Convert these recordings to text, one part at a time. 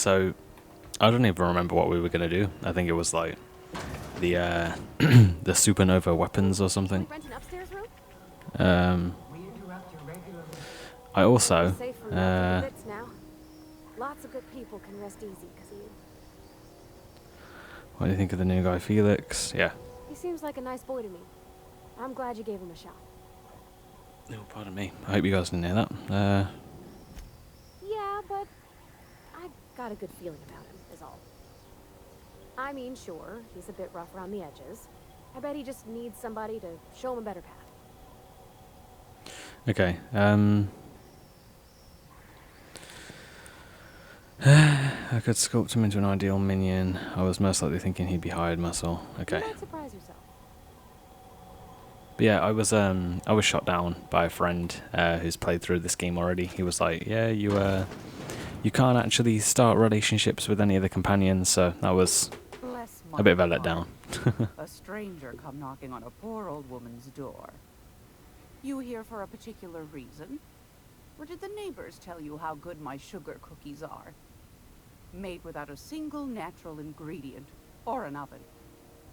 so I don't even remember what we were gonna do. I think it was like the the supernova weapons or something. Rent an upstairs room? I also Safe from melting bits now. Lots of good people can rest easy because of you. what do you think of the new guy, Felix? Yeah. He seems like a nice boy to me. I'm glad you gave him a shot. Oh, pardon me. I hope you guys didn't hear that. Yeah, but I got a good feeling about him, is all. I mean, sure, he's a bit rough around the edges. I bet he just needs somebody to show him a better path. Okay. I could sculpt him into an ideal minion. I was most likely thinking he'd be hired muscle. Okay. You might surprise yourself. But yeah, I was shot down by a friend who's played through this game already. He was like, "Yeah, you can't actually start relationships with any of the companions," so that was a bit of a letdown. A stranger come knocking on a poor old woman's door. You here for a particular reason? Or did the neighbors tell you how good my sugar cookies are? Made without a single natural ingredient or an oven.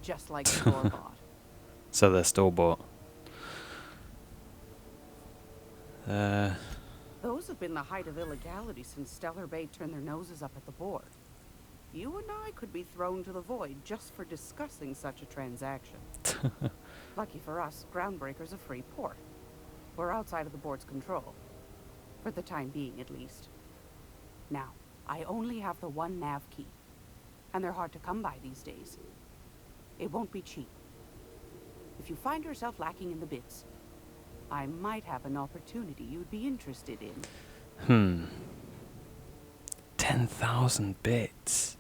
Just like store-bought. So they're store-bought. Those have been the height of illegality since Stellar Bay turned their noses up at the board. You and I could be thrown to the void just for discussing such a transaction. Lucky for us, Groundbreaker's a free port. We're outside of the board's control. For the time being, at least. Now, I only have the one nav key. And they're hard to come by these days. It won't be cheap. If you find yourself lacking in the bits, I might have an opportunity you'd be interested in. 10,000 bits.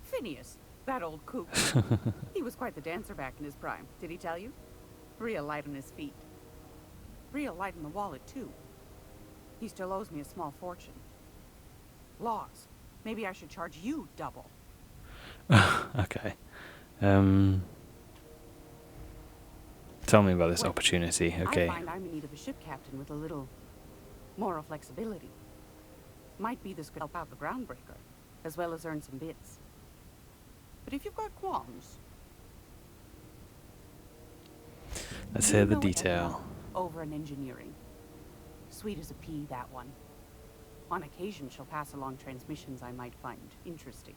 Phineas, that old kook. He was quite the dancer back in his prime, did he tell you? Real light on his feet. Real light in the wallet, too. He still owes me a small fortune. Laws. Maybe I should charge you double. Okay. Tell me about this opportunity, okay. I find I'm in need of a ship captain with a little moral flexibility. Might be this could help out the Groundbreaker, as well as earn some bits. But if you've got qualms... Let's hear the detail. Over in engineering. Sweet as a pea, that one. On occasion, she'll pass along transmissions I might find interesting.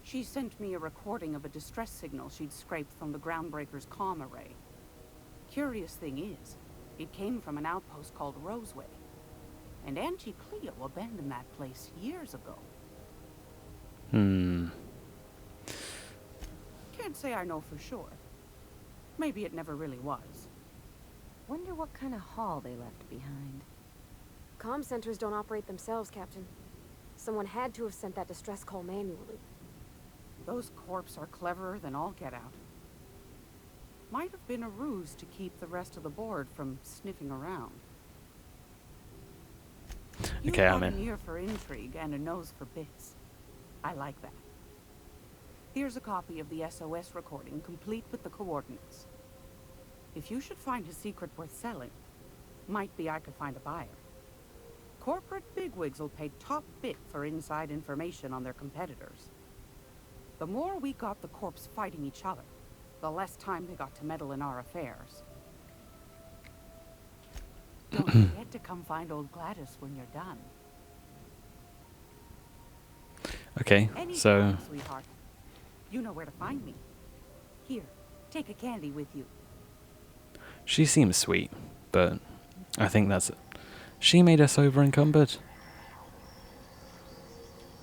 She sent me a recording of a distress signal she'd scraped from the Groundbreaker's comm array. Curious thing is, it came from an outpost called Roseway. And Auntie Cleo abandoned that place years ago. Can't say I know for sure. Maybe it never really was. Wonder what kind of haul they left behind. Comm centers don't operate themselves, Captain. Someone had to have sent that distress call manually. Those corps are cleverer than all get out. Might have been a ruse to keep the rest of the board from sniffing around. Okay, I'm You've got in. an ear for intrigue and a nose for bits. I like that. Here's a copy of the SOS recording, complete with the coordinates. If you should find a secret worth selling, might be I could find a buyer. Corporate bigwigs will pay top bit for inside information on their competitors. The more we got the corps fighting each other, the less time they got to meddle in our affairs. Don't forget to come find old Gladys when you're done. Okay, so... Anytime, sweetheart. You know where to find me. Here, take a candy with you. She seems sweet, but I think that's... She made us over encumbered.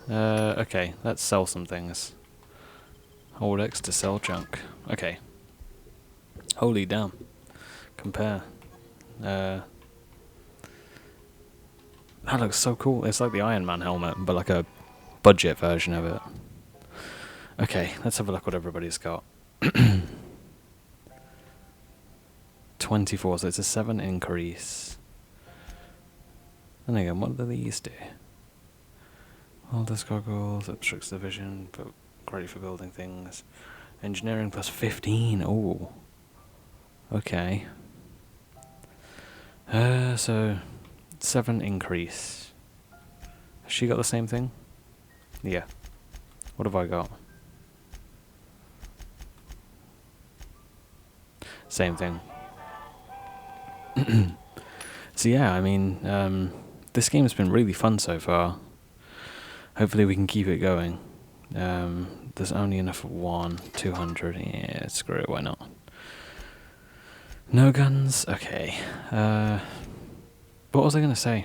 Okay, let's sell some things. Hold X to sell junk. Okay. Holy damn. Compare. That looks so cool. It's like the Iron Man helmet, but like a budget version of it. Okay, let's have a look what everybody's got. 24, so it's a 7 increase. And again, what do these do? Welder's goggles, obstructs the vision, but great for building things. Engineering plus 15, oh. Okay. So, 7 increase. Has she got the same thing? Yeah. What have I got? Same thing. So yeah, I mean, this game's been really fun so far. Hopefully we can keep it going. There's only enough for 200. Yeah, screw it, why not? No guns? Okay. What was I going to say?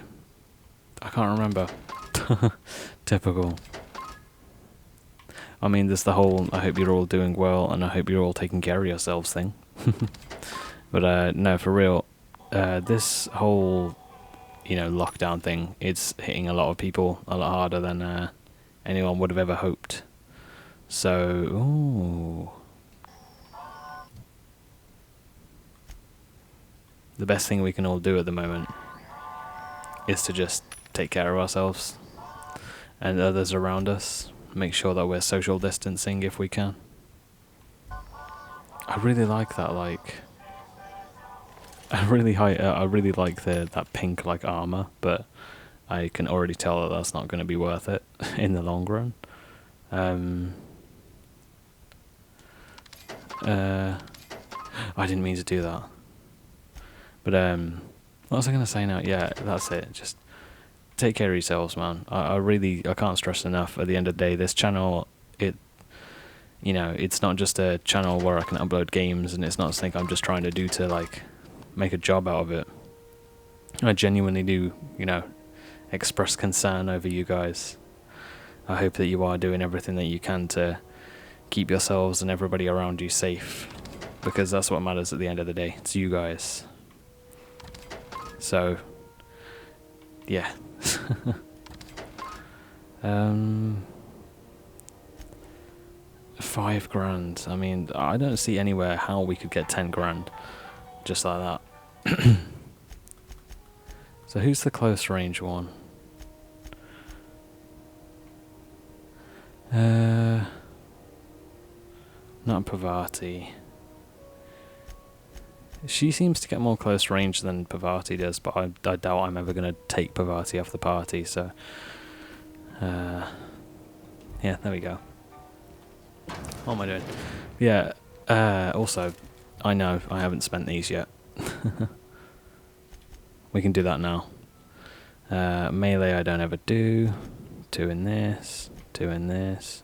I can't remember. Typical. I mean, there's the whole I hope you're all doing well and I hope you're all taking care of yourselves thing. But no, for real, this whole, lockdown thing, it's hitting a lot of people a lot harder than anyone would have ever hoped. So, ooh. The best thing we can all do at the moment is to just take care of ourselves and others around us. Make sure that we're social distancing if we can. I really like that, I really like that pink armor, but I can already tell that that's not going to be worth it in the long run. I didn't mean to do that. But what was I going to say now? Yeah, that's it. Just take care of yourselves, man. I can't stress enough. At the end of the day, this channel, it's not just a channel where I can upload games, and it's not something I'm just trying to do to make a job out of it. I genuinely do, express concern over you guys. I hope that you are doing everything that you can to keep yourselves and everybody around you safe, because that's what matters at the end of the day. It's you guys. So, yeah. $5,000. I mean, I don't see anywhere how we could get 10 grand just like that. So who's the close range one? Not Pavati. She seems to get more close range than Pavati does, but I doubt I'm ever going to take Pavati off the party, so... yeah, there we go. What am I doing? Yeah, also, I know I haven't spent these yet. We can do that now. Melee I don't ever do. 2 in this, 2 in this.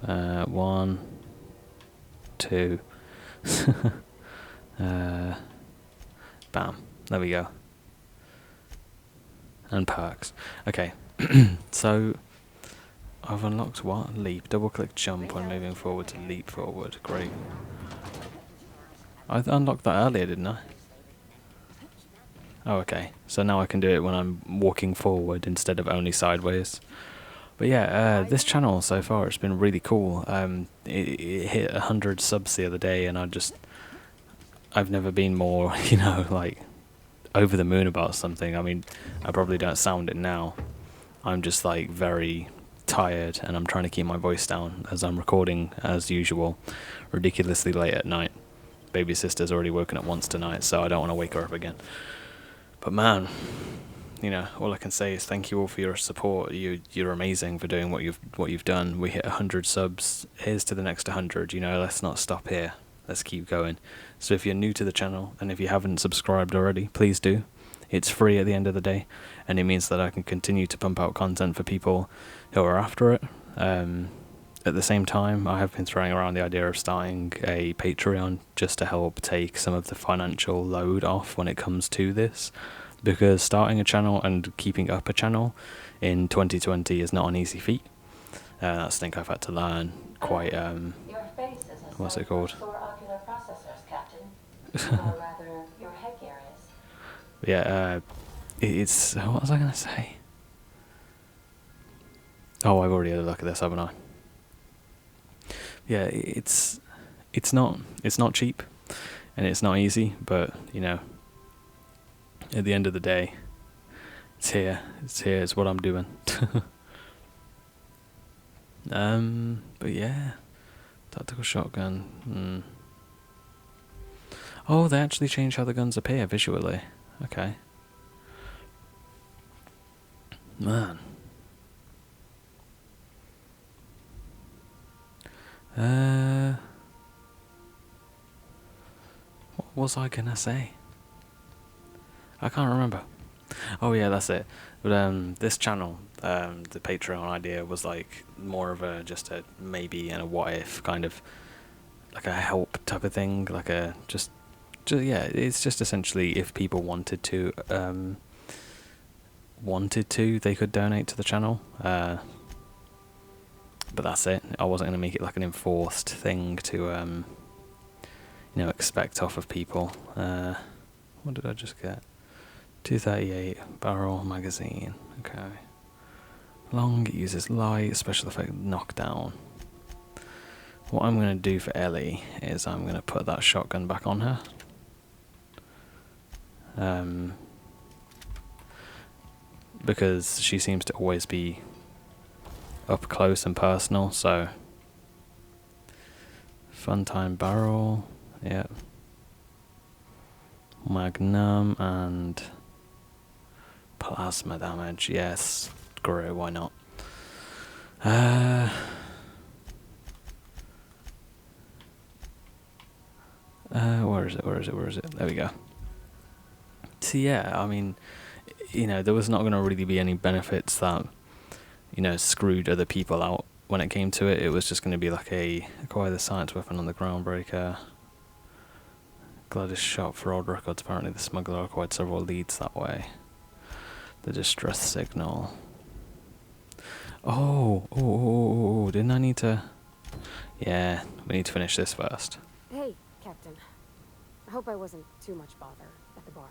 1, 2. Bam. There we go. And perks. Okay. So I've unlocked what? Leap. Double click jump when moving forward to leap forward. Great. I unlocked that earlier, didn't I? Oh, okay. So now I can do it when I'm walking forward instead of only sideways. But yeah, this channel so far, it's been really cool. It hit 100 subs the other day, and I've never been more, over the moon about something. I mean, I probably don't sound it now. I'm just very tired, and I'm trying to keep my voice down as I'm recording as usual, ridiculously late at night. Baby sister's already woken up once tonight, so I don't want to wake her up again. But man, all I can say is thank you all for your support. You're amazing for doing what you've done. We hit 100 subs. Here's to the next 100. Let's not stop here. Let's keep going. So if you're new to the channel, and if you haven't subscribed already, please do. It's free at the end of the day, and it means that I can continue to pump out content for people who are after it. At the same time, I have been throwing around the idea of starting a Patreon just to help take some of the financial load off when it comes to this, because starting a channel and keeping up a channel in 2020 is not an easy feat. That's something I've had to learn quite, what's it called? Yeah, it's, what was I going to say? Oh, I've already had a look at this, haven't I? Yeah, it's not cheap, and it's not easy, but, at the end of the day, it's here, it's what I'm doing. But yeah, tactical shotgun. Oh, they actually changed how the guns appear visually. Okay. Man. What was I gonna say? I can't remember. Oh yeah, that's it. But this channel, the Patreon idea was like more of a just a maybe and a what if kind of like a help type of thing, like a just yeah. It's just essentially if people wanted to, they could donate to the channel. But that's it. I wasn't gonna make it like an enforced thing to expect off of people. What did I just get? 238 barrel magazine. Okay. Long, it uses light, special effect knockdown. What I'm going to do for Ellie is I'm going to put that shotgun back on her. Because she seems to always be up close and personal, so fun time barrel, yeah. Magnum and plasma damage, yes. Screw, why not? Where is it? There we go. So yeah, I mean, there was not going to really be any benefits that, screwed other people out when it came to it. It was just going to be like acquire the science weapon on the groundbreaker. Gladys shot for old records. Apparently the smuggler acquired several leads that way. The distress signal. Oh, didn't I need to... Yeah, we need to finish this first. Hey, Captain. I hope I wasn't too much bother at the bar.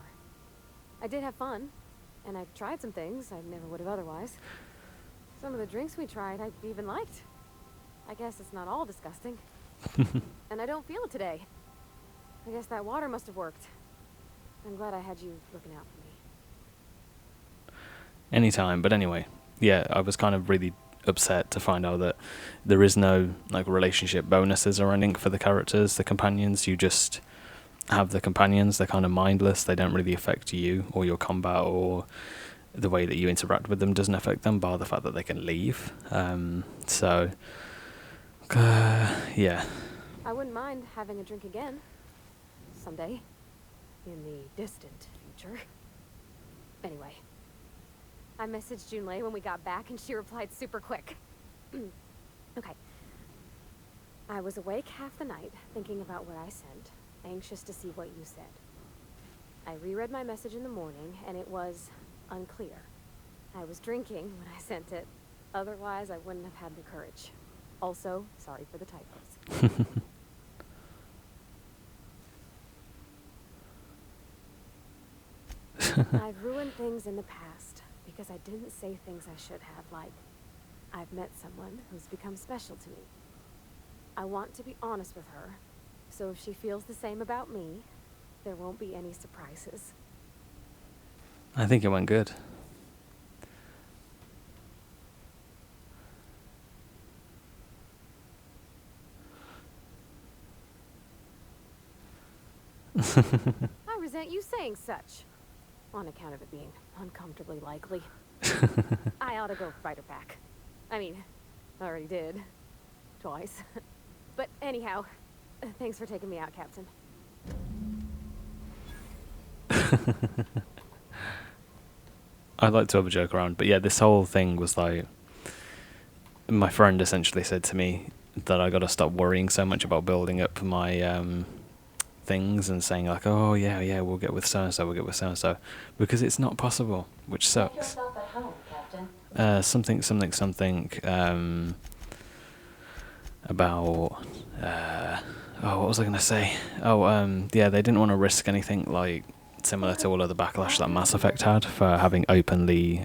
I did have fun, and I tried some things I never would have otherwise. Some of the drinks we tried I even liked. I guess it's not all disgusting. And I don't feel it today. I guess that water must have worked. I'm glad I had you looking out for me. Anytime, but anyway, yeah, I was kind of really upset to find out that there is no like relationship bonuses or anything for the characters, the companions. You just have the companions. They're kind of mindless. They don't really affect you or your combat, or the way that you interact with them doesn't affect them, bar the fact that they can leave. Yeah. I wouldn't mind having a drink again. Someday. In the distant future. Anyway. I messaged Junlei when we got back and she replied super quick. Okay. I was awake half the night, thinking about what I sent, anxious to see what you said. I reread my message in the morning, and it was unclear. I was drinking when I sent it. Otherwise, I wouldn't have had the courage. Also, sorry for the typos. I've ruined things in the past because I didn't say things I should have, like, I've met someone who's become special to me. I want to be honest with her, so if she feels the same about me, there won't be any surprises. I think it went good. I resent you saying such, on account of it being uncomfortably likely. I ought to go fight her back. I mean, I already did. Twice. But anyhow, thanks for taking me out, Captain. I'd like to have a joke around, but yeah, this whole thing was like, my friend essentially said to me that I got to stop worrying so much about building up my things and saying like, oh yeah, we'll get with so and so, because it's not possible, which sucks. Make yourself at home, Captain. Something about what was I gonna say? Yeah, they didn't want to risk anything like similar to all of the backlash that Mass Effect had for having openly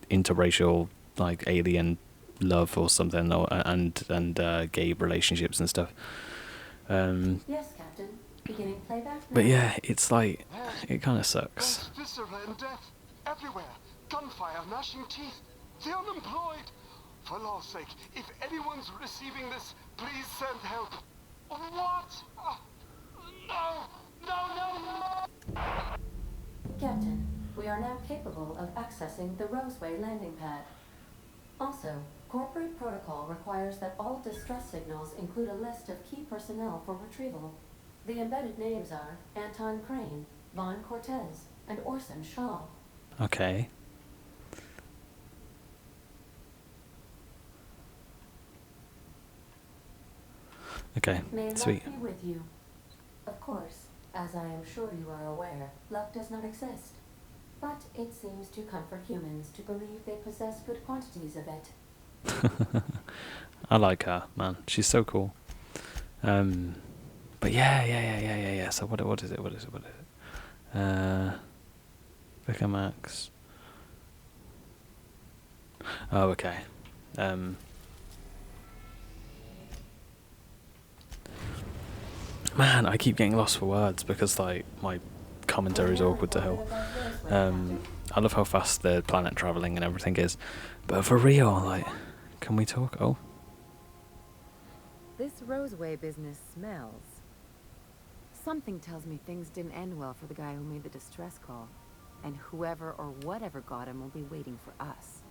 interracial like alien love or something, or and gay relationships and stuff. Yes, Captain. Beginning playback now. But yeah, it's like it kind of sucks. There's viscera and death everywhere. Gunfire, gnashing teeth. The unemployed. For law's sake, if anyone's receiving this, please send help. What? No! Captain, We are now capable of accessing the Roseway landing pad. Also, corporate protocol requires that all distress signals include a list of key personnel for retrieval. The embedded names are Anton Crane, Vaughn Cortez, and Orson Shaw. Okay. Okay, May sweet. luck be with you. Of course, as I am sure you are aware, luck does not exist. But it seems to comfort humans to believe they possess good quantities of it. I like her, man. She's so cool. But yeah. So what is it? Vicar Max. Oh, okay. Man, I keep getting lost for words because like my commentary is awkward to hell. I love how fast the planet traveling and everything is, but for real, like, can we talk? Oh, This Roseway business smells. Something tells me things didn't end well for the guy who made the distress call. And whoever or whatever got him will be waiting for us.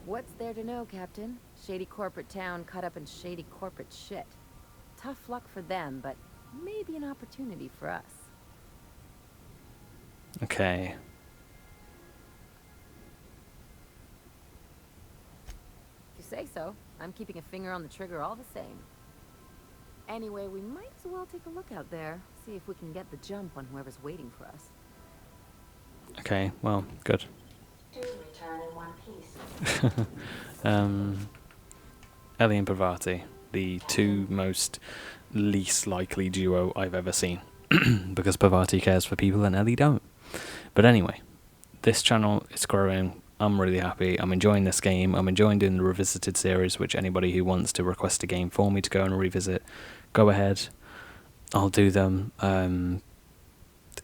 What's there to know, Captain? Shady corporate town caught up in shady corporate shit. Tough luck for them, but maybe an opportunity for us. okay. If you say so, I'm keeping a finger on the trigger all the same. Anyway, we might as well take a look out there, see if we can get the jump on whoever's waiting for us. Okay, well, good. Do return in one piece. Ellie and Pravati, the two most least likely duo I've ever seen. Because Pravati cares for people and Ellie don't. But anyway, this channel is growing. I'm really happy. I'm enjoying this game. I'm enjoying doing the Revisited series, which anybody who wants to request a game for me to go and revisit, go ahead. I'll do them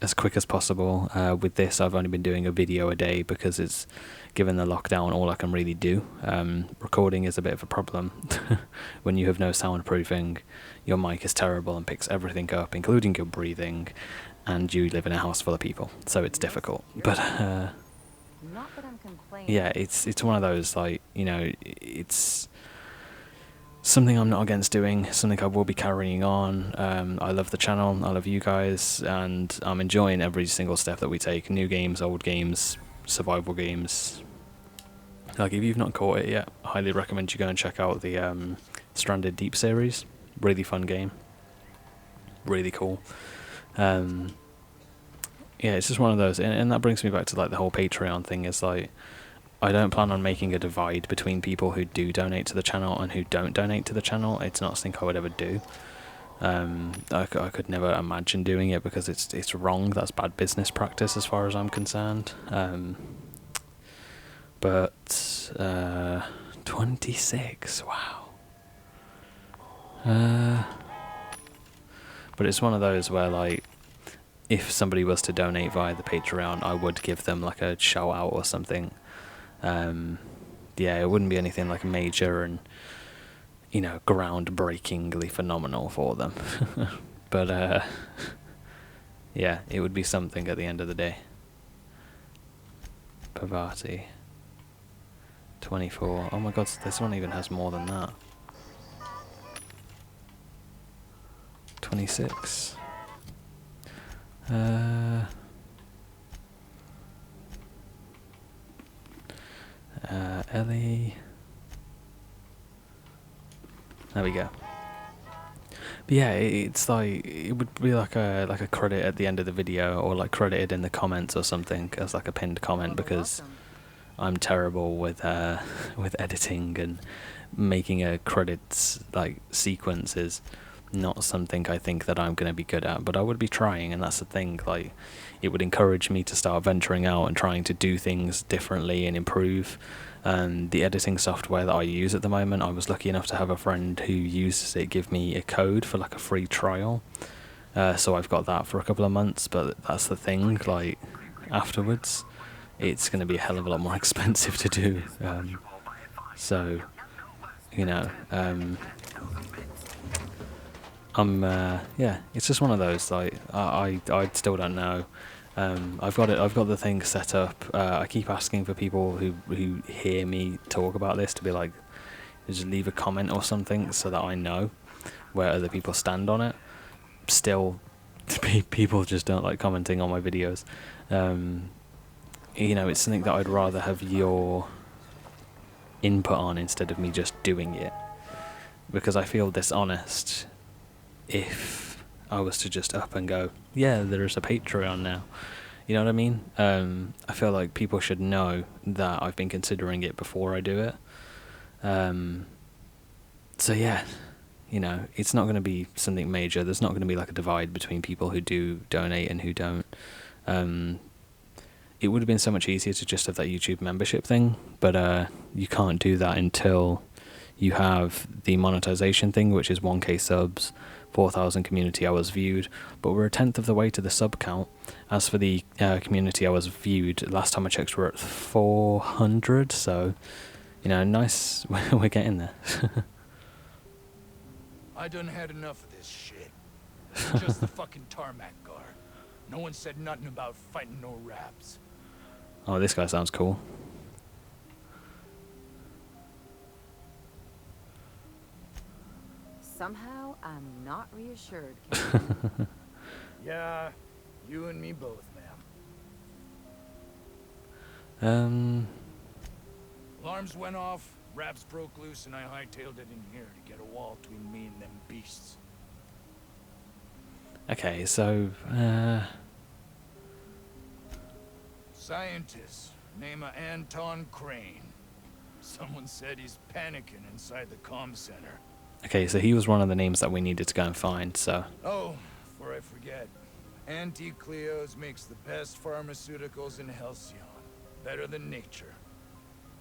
as quick as possible. With this, I've only been doing a video a day because it's, given the lockdown, all I can really do. Recording is a bit of a problem. When you have no soundproofing, your mic is terrible and picks everything up, including your breathing, and you live in a house full of people, so it's difficult. But Not that I'm complaining. yeah, it's one of those, like, you know, it's something I'm not against doing, something I will be carrying on. I love the channel, I love you guys, and I'm enjoying every single step that we take. New games, old games, survival games. Like, if you've not caught it yet, I highly recommend you go and check out the Stranded Deep series. Really fun game. Really cool. Yeah, it's just one of those, and that brings me back to like the whole Patreon thing. Is like, I don't plan on making a divide between people who do donate to the channel and who don't donate to the channel. It's not something I would ever do. I could never imagine doing it because it's wrong. That's bad business practice as far as I'm concerned. But 26, wow. But it's one of those where, like, if somebody was to donate via the Patreon, I would give them like a shout out or something. Yeah, it wouldn't be anything like major and, you know, groundbreakingly phenomenal for them. But yeah, it would be something at the end of the day. Pavati 24. Oh my god, this one even has more than that. 26. Ellie. There we go. But yeah, it's like, it would be like a credit at the end of the video, or like credited in the comments or something as like a pinned comment, because I'm terrible with with editing, and making a credits like sequence is not something I think that I'm going to be good at, but I would be trying, and that's the thing. Like, it would encourage me to start venturing out and trying to do things differently and improve. The editing software that I use at the moment, I was lucky enough to have a friend who uses it give me a code for like a free trial, so I've got that for a couple of months. But that's the thing, like, afterwards it's going to be a hell of a lot more expensive to do. So, you know, yeah, it's just one of those. Like I still don't know. I've got the thing set up. I keep asking for people who hear me talk about this to be like, just leave a comment or something so that I know where other people stand on it. Still, people just don't like commenting on my videos. You know, it's something that I'd rather have your input on instead of me just doing it, because I feel dishonest if I was to just up and go, yeah, there is a Patreon now. You know what I mean? I feel like people should know that I've been considering it before I do it. So yeah, you know, it's not going to be something major. There's not going to be like a divide between people who do donate and who don't. It would have been so much easier to just have that YouTube membership thing, but you can't do that until you have the monetization thing, which is 1k subs, 4,000 community hours viewed, but we're a tenth of the way to the sub count. As for the community hours viewed, last time I checked we're at 400, so, you know, nice, we're getting there. I done had enough of this shit. Just the fucking tarmac guard. No one said nothing about fighting no raps. Oh, this guy sounds cool. Somehow, I'm not reassured. Yeah, you and me both, ma'am. Alarms went off, raps broke loose, and I hightailed it in here to get a wall between me and them beasts. Okay, so, Scientist, name of Anton Crane. Someone said he's panicking inside the comm center. okay, so he was one of the names that we needed to go and find, so... Oh, before I forget, Auntie Cleo's makes the best pharmaceuticals in Halcyon. Better than nature.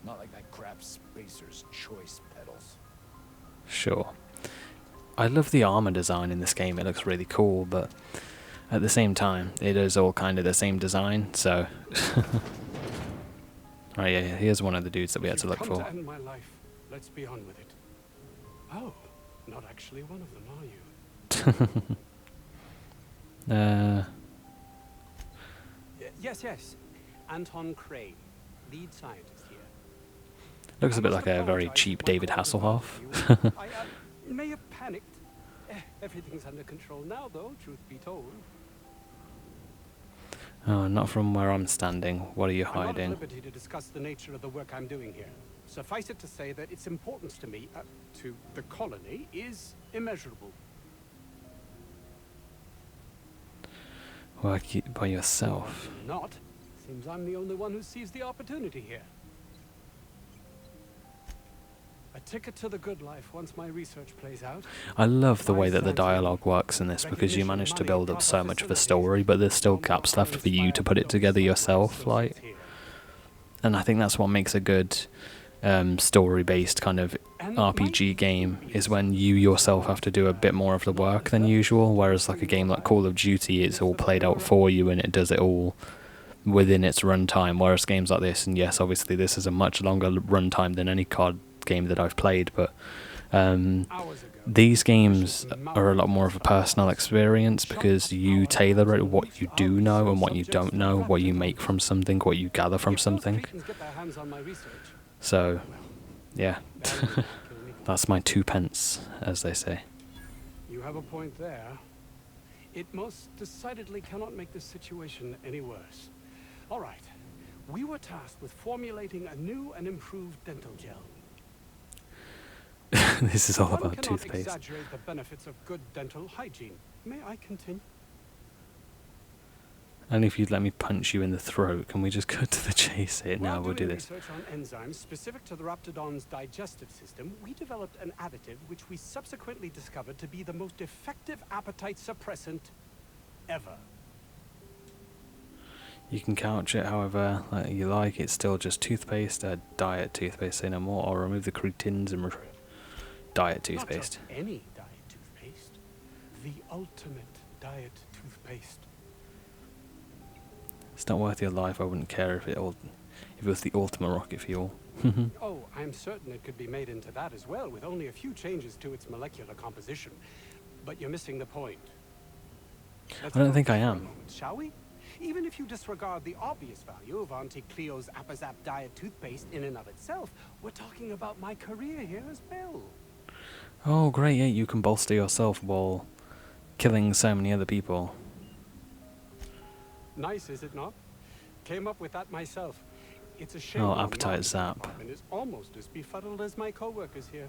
Not like that crap Spacer's Choice pedals. Sure. I love the armor design in this game, it looks really cool, but at the same time, it is all kind of the same design, so... Right, yeah, here's one of the dudes that we had to look Come for. to end my life. Let's be on with it. Oh, not actually one of them, are you? Yes. Anton Crane, lead scientist here. Looks a bit like a very cheap David Hasselhoff. I may have panicked. Everything's under control now, though, truth be told. Oh, not from where I'm standing. What are you I'm not at hiding? liberty to discuss the nature of the work I'm doing here. Suffice it to say that its importance to me, to the colony, is immeasurable. Work by yourself. Not. Seems I'm the only one who sees the opportunity here. A ticket to the good life once my research plays out. I love the way that the dialogue works in this, because you manage to build up so much of a story, but there's still gaps left for you to put it together yourself, like. And I think that's what makes a good story-based kind of RPG game, is when you yourself have to do a bit more of the work than usual, whereas like a game like Call of Duty, it's all played out for you and it does it all within its runtime, whereas games like this, and yes, obviously this is a much longer runtime than any COD game that I've played, but these games are a lot more of a personal experience, because you tailor it what you do know and what you don't know, what you make from something, what you gather from something. So, yeah, that's my 2 pence, as they say. You have a point there. It most decidedly cannot make this situation any worse. All right. We were tasked with formulating a new and improved dental gel. This is all One about cannot toothpaste. exaggerate the benefits of good dental hygiene. May I continue? And if you'd let me punch you in the throat, can we just cut to the chase here? No, While we'll do doing this. research on enzymes specific to the Raptidon's digestive system, we developed an additive which we subsequently discovered to be the most effective appetite suppressant ever. You can couch it however you like. It's still just toothpaste, diet toothpaste, say no more, or remove the cretins and diet toothpaste. Not just any diet toothpaste. The ultimate diet toothpaste. It's not worth your life. I wouldn't care if it was the ultimate rocket fuel. Oh, I'm certain it could be made into that as well, with only a few changes to its molecular composition. But you're missing the point. Let's I don't think focus I for a am. moment, shall we? Even if you disregard the obvious value of Auntie Cleo's Appazap Diet toothpaste in and of itself, we're talking about my career here as well. Oh, great, yeah, you can bolster yourself while killing so many other people. Nice, is it not? Came up with that myself. It's a shame Oh, our appetite marketing zap. department is almost as befuddled as my co-workers here.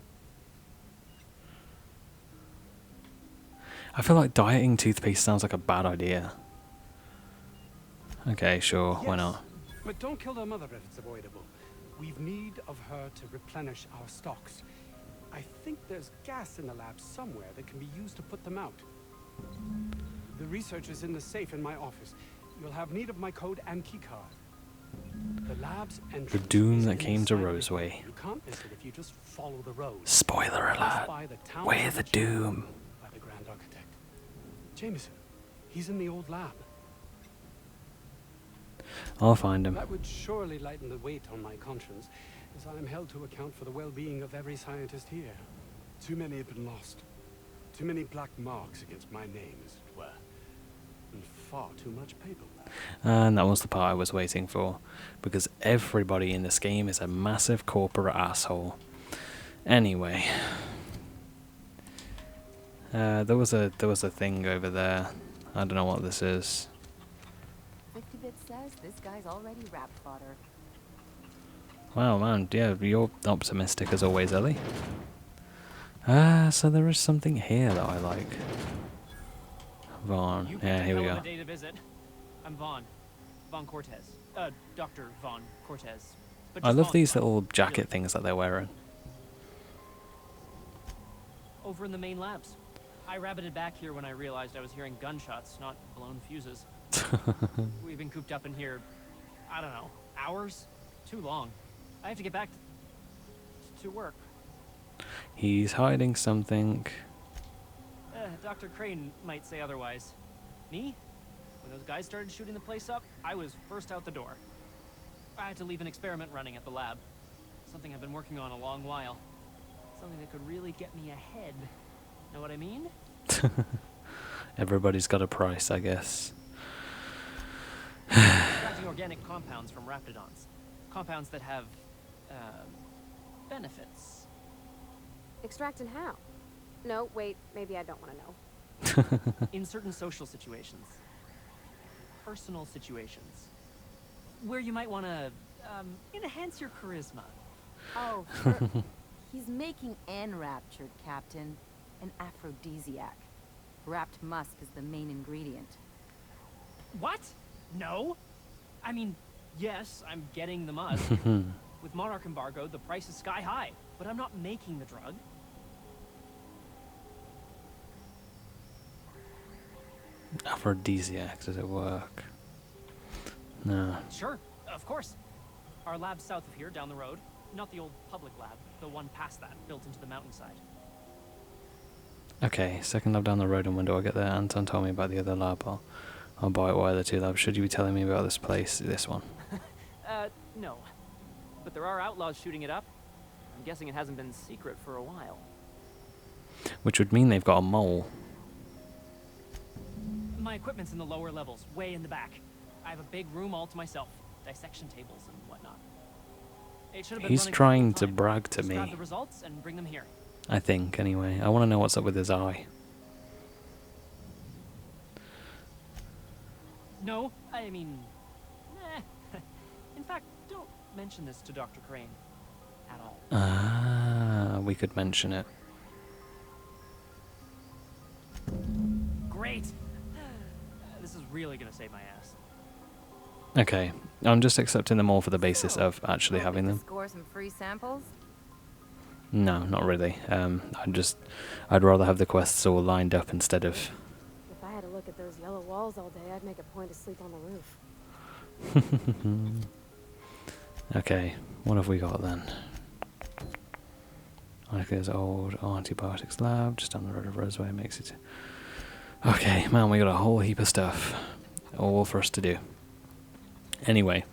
I feel like dieting toothpaste sounds like a bad idea. Okay, sure, why Yes, not? but don't kill their mother if it's avoidable. We've need of her to replenish our stocks. I think there's gas in the lab somewhere that can be used to put them out. The research is in the safe in my office. You'll have need of my code and keycard. The lab's entrance The doom is that in the came to side of the Roseway. building. You can't miss it if you just follow the road. Spoiler Just alert. by the town We're the village doom. by the Grand Architect. Jameson, he's in the old lab. I'll find him. That would surely lighten the weight on my conscience, as I am held to account for the well-being of every scientist here. Too many have been lost. Too many black marks against my name, as it were. And far too much paperwork. And that was the part I was waiting for, because everybody in this game is a massive corporate asshole. Anyway, there was a thing over there. I don't know what this is. 50-bit says this guy's already wrapped fodder. Wow, man, yeah, you're optimistic as always, Ellie. So there is something here that I like. Vaughn, You yeah, picked a here we hell go. of a day to visit. I'm Vaughn. Vaughn Cortez. Dr. Vaughn Cortez. But I just love Vaughn, these Vaughn. little jacket Really. things that they're wearing. Over in the main labs. I rabbited back here when I realized I was hearing gunshots, not blown fuses. We've been cooped up in here, I don't know, hours? Too long. I have to get back to work. He's hiding something. Dr. Crane might say otherwise. Me? When those guys started shooting the place up, I was first out the door. I had to leave an experiment running at the lab. Something I've been working on a long while. Something that could really get me ahead. Know what I mean? Everybody's got a price, I guess. Extracting organic compounds from raptidons. Compounds that have, benefits. Extracting how? No, wait, maybe I don't want to know. In certain social situations. Personal situations. Where you might want to, enhance your charisma. Oh, sure. He's making enraptured, Captain. An aphrodisiac. Wrapped musk is the main ingredient. What? No? I mean, yes, I'm getting the musk. With Monarch embargo, the price is sky high, but I'm not making the drug. Aphrodisiac, does it work? No. Sure, of course. Our lab's south of here, down the road. Not the old public lab, the one past that, built into the mountainside. Okay, second lab down the road, and when do I get there? Anton told me about the other lab. I'll buy it while the two labs. Should you be telling me about this place? This one. No. But there are outlaws shooting it up. I'm guessing it hasn't been secret for a while. Which would mean they've got a mole. My equipment's in the lower levels, way in the back. I have a big room all to myself. Dissection tables and whatnot. It should have been He's running for trying some to time. brag to Just grab me. the results and bring them here. I think, anyway. I want to know what's up with his eye. No, I mean... In fact, don't mention this to Dr. Crane. At all. Ah, we could mention it. Great! This is really gonna save my ass. Okay, I'm just accepting them all for the basis of actually having them. Score some free samples? No, not really. I'd rather have the quests all lined up instead of... If I had to look at those yellow walls all day, I'd make a point to sleep on the roof. Okay, what have we got then? Like there's old antibiotics lab just down the road of Roseway. Makes it... Okay, man, we got a whole heap of stuff. All for us to do. Anyway,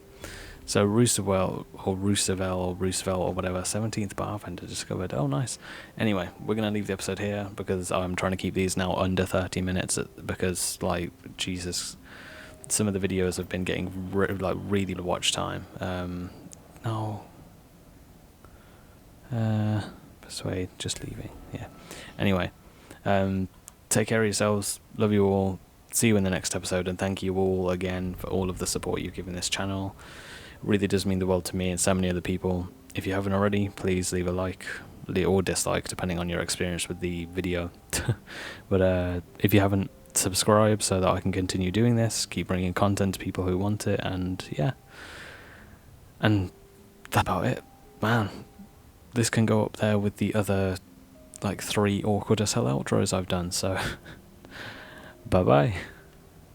So Roosevelt or whatever, 17th Pathfinder discovered. Oh, nice. Anyway, we're going to leave the episode here because I'm trying to keep these now under 30 minutes because, like, Jesus, some of the videos have been getting really watch time. No. Persuade, just leaving. Yeah. Anyway, take care of yourselves. Love you all. See you in the next episode, and thank you all again for all of the support you've given this channel. It really does mean the world to me and so many other people. If you haven't already, please leave a like or dislike depending on your experience with the video. But if you haven't, subscribe so that I can continue doing this, keep bringing content to people who want it, and yeah. And that's about it. Man, this can go up there with the other like 3 awkward as hell outros I've done, so bye bye.